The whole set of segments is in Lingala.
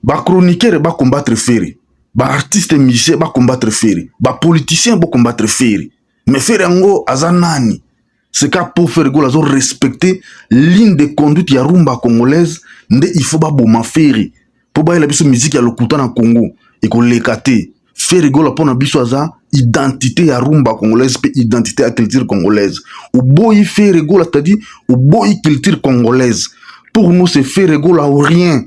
ba chroniqueur ba combattre Ferry, ba artiste musicien ba combattre Ferry, ba politicien ba combattre Ferry. Mais Ferry yango azanani. C'est qu'à pour Ferry Gola zo respecter ligne de conduite ya rumba congolaise, nde il faut ba boma Ferry. Pour ba la biso musique ya lokuta na Congo et ko lekate. Ferry Gola pona biso aza identité ya rumba congolaise pe identité ya culture congolaise. Ou boy Ferry Gola c'est-à-dire ou boy culture congolaise. Pour nous c'est Ferry Gola ou rien.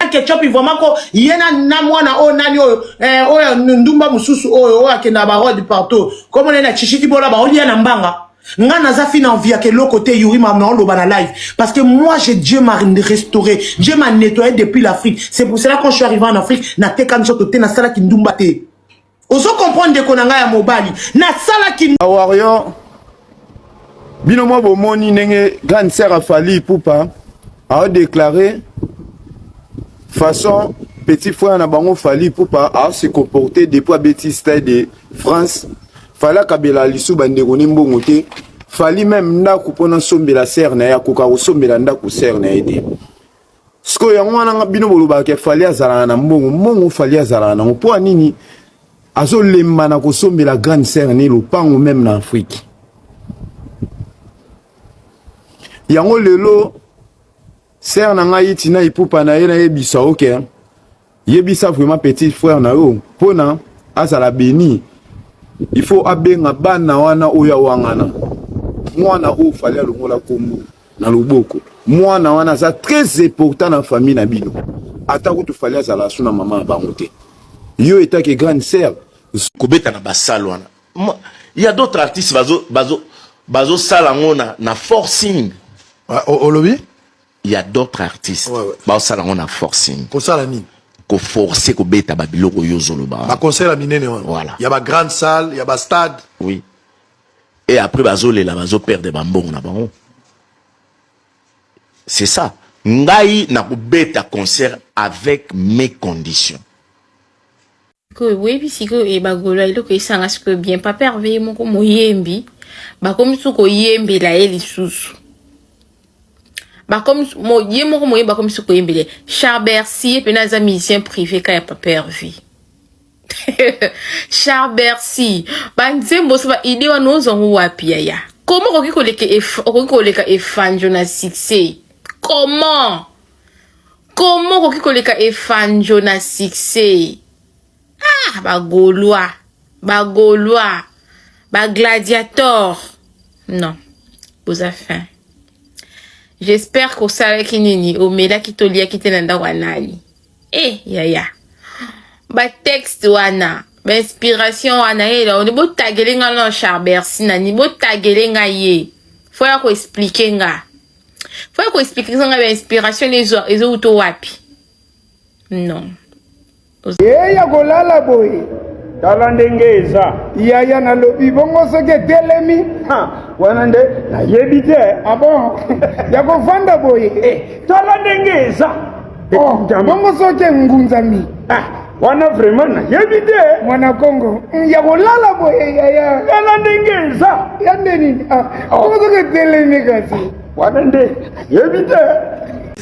Ketchup vraiment ko yena na mwana o nani o ndumba mususu o akenda ba rod partout comme on est na chichiki bola ba olia na mbanga nga naza fina envie que l'autre côté yuri ma on loba na live parce que moi j'ai Dieu m'a restauré, Dieu m'a nettoyé depuis l'Afrique. C'est pour cela quand je suis arrivé en Afrique na teka nso te na sala ki ndumba te ozo comprendre de konanga ya mobali na sala ki awario bino mo bomoni ndenge grande sœur Afali Ipupa a déclaré façon petit frère na bango Fally Ipupa a se comporter depuis à Betty Stade de France fala kabela lisu bandeko ni mbongo te Fally même ndako pona sombela sœur na ya koka sombela ndako sœur na ede sko ya ngwana bino boluba ke Fally azala na mbongo Fally azala na po nini azo lemba na ko sombela grande sœur ni lopango même na Afrique yango lelo sœur na ngai tina Ipupa na ye na yebisa ok yebisa vraiment petit frère na yo pona azala béni il faut abenga bana wana oya wangana mwana o Fally alongola kombo na loboko mwana wana za très important na famille na bino ata ko to Fally azala suna mama bango te yo etake grande sœur kobeta na basal wana il y a d'autres artistes bazo salango na forcing au lobby. Il y a d'autres artistes. Bah ça là on a forcing. Pour ça la mine. Ko forcer ko beta babilo ko yozolo ba. Ba concert la mine ne. Voilà. Il y a ba grande salle, il y a ba stade. Oui. Et après bazo les la bazo perdre bambongo na bango. C'est ça. Ngai na ko beta concert avec mes conditions. Que oui puis si que e bagolo ilo ko isanga ce que bien pas pervé mon ko moyembi. Ba comme su ko yembi la eli susu. Bah comme moi bah comme ce que je Charles Bercy et les musiciens privés quand il n'y a pas perdu. Charles Bercy bah nzembo ça idée wa nous on wapi ya comment on est fan Jonas succès comment on est fan Jonas succès ah bah Gaulois bah gladiator non vous avez faim. J'espère qu'au salaire qui nini, au mela qui tolia qui tenanda wanali. Ya. Ba texte wana, ba inspiration wana là, on est beau tagelenga non Charles Bercy nani, beau tagelenga ye. Faut ya ko expliquer nga. Faut ya ko expliquer nga ba inspiration les autres wapi. Non. Ya golala boy. Talandengeza yaya na lobi bongo soke telemi wanande na yebite bon ya ko vanda boye talandengeza bongo soke ngunzami wana vraiment na yebite mwana Kongo ya ko lala boye yaya talandengeza ya nini bongo soke telemi kasi wanande yebite.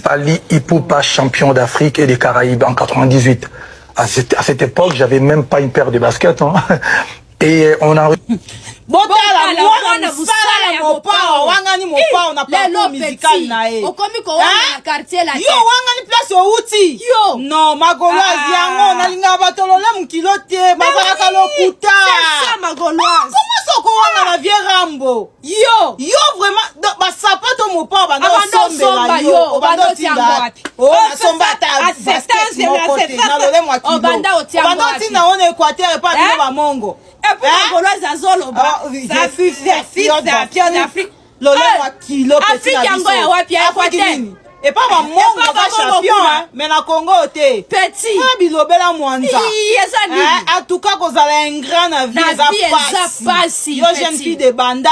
Fally Ipupa champion d'Afrique et des Caraïbes en 98. À cette époque, j'avais même pas une paire de baskets. Hein. Et on a... Non, magoloise yango nalinga batolola mukilote bazaka lokuta. Ça magoloise. Comment ça ko wana na vie rambo? Yo vraiment ba sapato mo pa bando sombela yo. Bando tinga. Oh sombata basket mo côté na lole mwa kilo. Bando tinga on Équateur pas de ba mongo. Et puis magoloise azolo ba. Ça fit champion d'Afrique. Lole mwa kilo petit na biso. Afrique yango ya wapi Équateur. Et pas ma mongo va champion mais na Congo te petit pas bilobela mwanza en tout cas qu'on a un grand avis ça passe yo jeune fille de bandal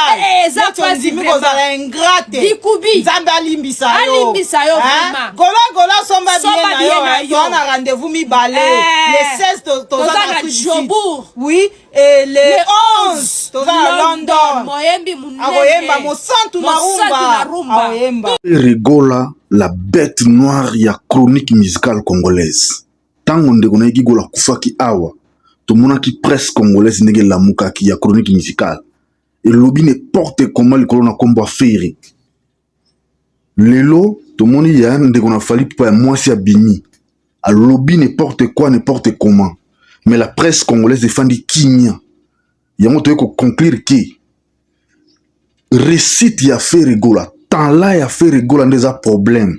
ça passe qu'on a un grand dikubi nzamba limbisa yo vraiment gola somba bien yo on a rendez-vous mi balé le 16 tozana Jobourg oui et le 11 tozana London moyemba mo santu na rumba rigola la bête noire ya chronique musicale congolaise. tango ndeko na yeki gola kufaki awa tomonaki presse congolaise ndenge lamukaki ya chronique musicale elobi n'importe comment likolo na kombo affaire lelo tomoni ya ndeko na fali pa mwasi ya bini alobi n'importe quoi n'importe comment mais la presse congolaise défendit kinya yango toye ko conclure ki récite ya affaire gola tant là ya affaire gola ndeza problème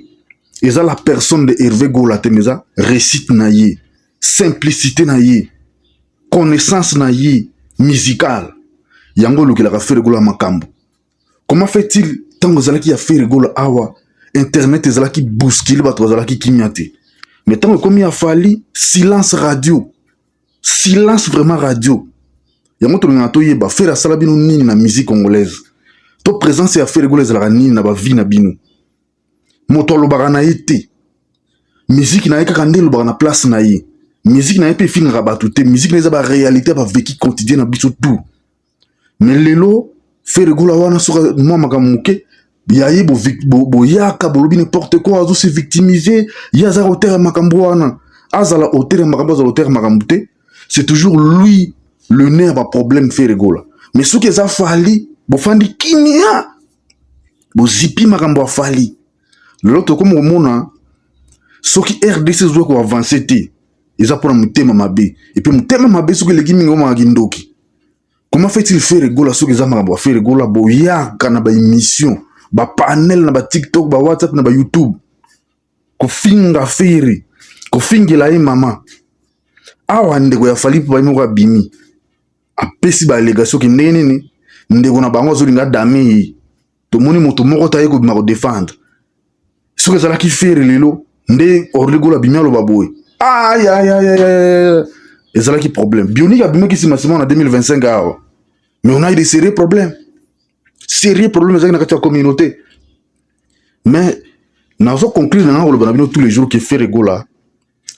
eza la personne de Hervé Gola temeza récite na ye simplicité na ye connaissance na ye musicale yango lokelaka affaire gola makambo. Comment fait-il tango zalaki affaire gola awa internet ezalaki bousculer bato zalaki kimiate mais tango komi afali silence radio silence vraiment radio yango to ngana to yeba faire asala bino nini na musique congolaise to présence ya affaire gola ezalaka nini na ba vie na bino moto alobaka na ye te musique na ye kaka nde elobaka na place na ye musique na ye mpe efingaka bato te musique na eza baréalité ya baveki quotidien na biso tout mais lelo faire gola wana soka mwa makambo moke ya ye boyaka bolobi n'importe quoi azo se victimiser ye aza auteur ya makambo wana azala auteur ya makambo azala auteur ya makambo te c'est toujours lui le nerf ba problème faire gola mais soki eza fali bofandi kimia bozipi makambo afali l'autre comme omona soki RDC zo ko avancer te eza pona mutema mabe et puis mutema mabe soki leki mingo ma kindoki comment fait-il faire gola soki eza makambo faire gola boyaka na ba émission ba panel na ba TikTok ba WhatsApp na ba YouTube ko finga fere ko fingela ye mama awa ndeko ya fali pa moko bimi apesi ba allégation ki nene ndeko na bango zo linga dami to moni moto moko taye ko bima ko défendre soki ezalaki fere lelo nde orligola bimi aloba boye aïe aïe aïe aïe ezalaki problème bionique abimaki nsima na 2025 awa mais on a eu des sérieux problèmes ezalaki na kati ya communauté mais nazo conclure nanga koloba na bino tous les jours que fere gola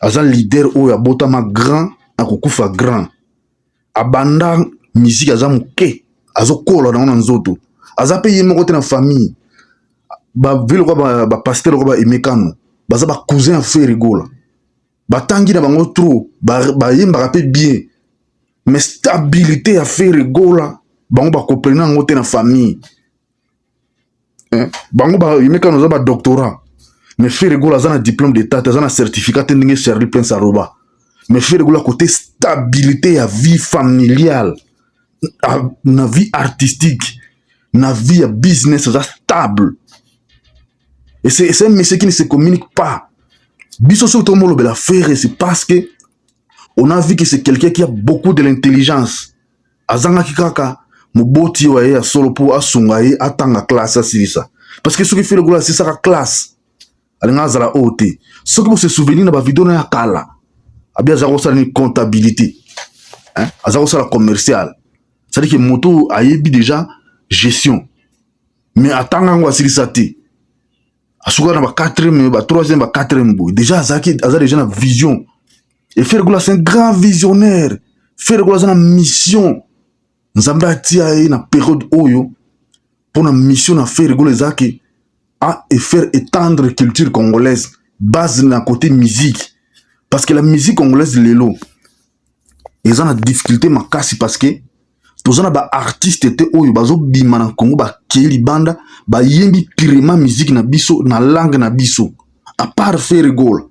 aza leader oyo abotama grand akokufa grand abanda musique aza moke azokola nango na nzoto aza mpe ye moko te na famille bavile kwa bapaster kwa baemekano baza bacousin ya fere gola batangi na bango trop bayembaka mpe bien mais stabilité ya fere gola bango bakoprena yango te na famille bango baemekano aza badoctorat mais fere gola aza na diplôme d'état aza na certificat te ndenge Charlie Prince aroba mais fere gola côté stabilité ya vie familiale na vie artistique na vie ya business aza stable. Et c'est un monsieur qui ne se communique pas. Biso surtout la faire, c'est parce que on a vu que c'est quelqu'un qui a beaucoup de l'intelligence. Azanga kikaka moboti wa ya solo pour asungaye atanga classe asirisa. Parce que ce qui fait le gola c'est ça la classe. Alinga za la haute. Ce que vous se souvenir na ba vidéo na kala. Abia za ko sala ni comptabilité. Hein? Aza ko sala commercial. C'est-à-dire que moto ayebi déjà gestion. Mais atanga ngo asirisa te. Asuka na ba 4e, ba 3e, ba 4e boy. Déjà aza déjà na vision. Et Fere Gola c'est un grand visionnaire. Fere Gola c'est une mission. Nzambe atia na période oyo pour na mission na Fere Gola ezaki à faire étendre culture congolaise base na côté musique parce que la musique congolaise lelo ils ont la difficulté makasi parce que tous on ba artiste te oyo bazo bima na Congo ba keli banda ba yembi pirema musique na biso na langue na biso à part Fere Gola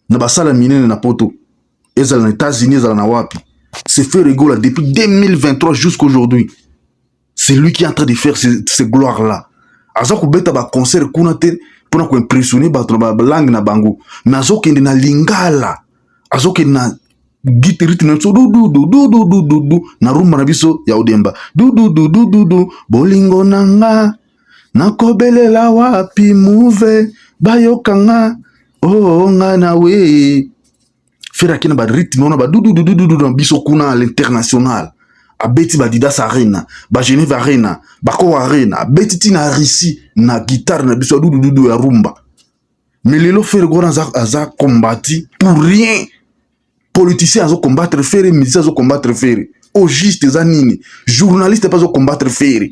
na basala minene na poto ezala na États-Unis ezala na wapi c'est Fere Gola depuis 2023 jusqu'à aujourd'hui c'est lui qui est en train de faire ces gloires là aza ko beta ba concert kuna te pona ko impressionner ba langue na bango nazo kende na lingala azo kende na guitariste na so du na rumba na biso ya odemba du bolingo nanga nakobelela wapi move bayokanga oh nga na we Fere kina ba rythme na ba du na biso kuna à l'international abeti ba Didas Arena ba Genève Arena ba Ko Arena abeti na Russie na guitare na biso du ya rumba mais lelo Fere Gola aza combattu pour rien politicien azo combattre Fere musicien azo combattre Fere au juste za nini journaliste pas azo combattre Fere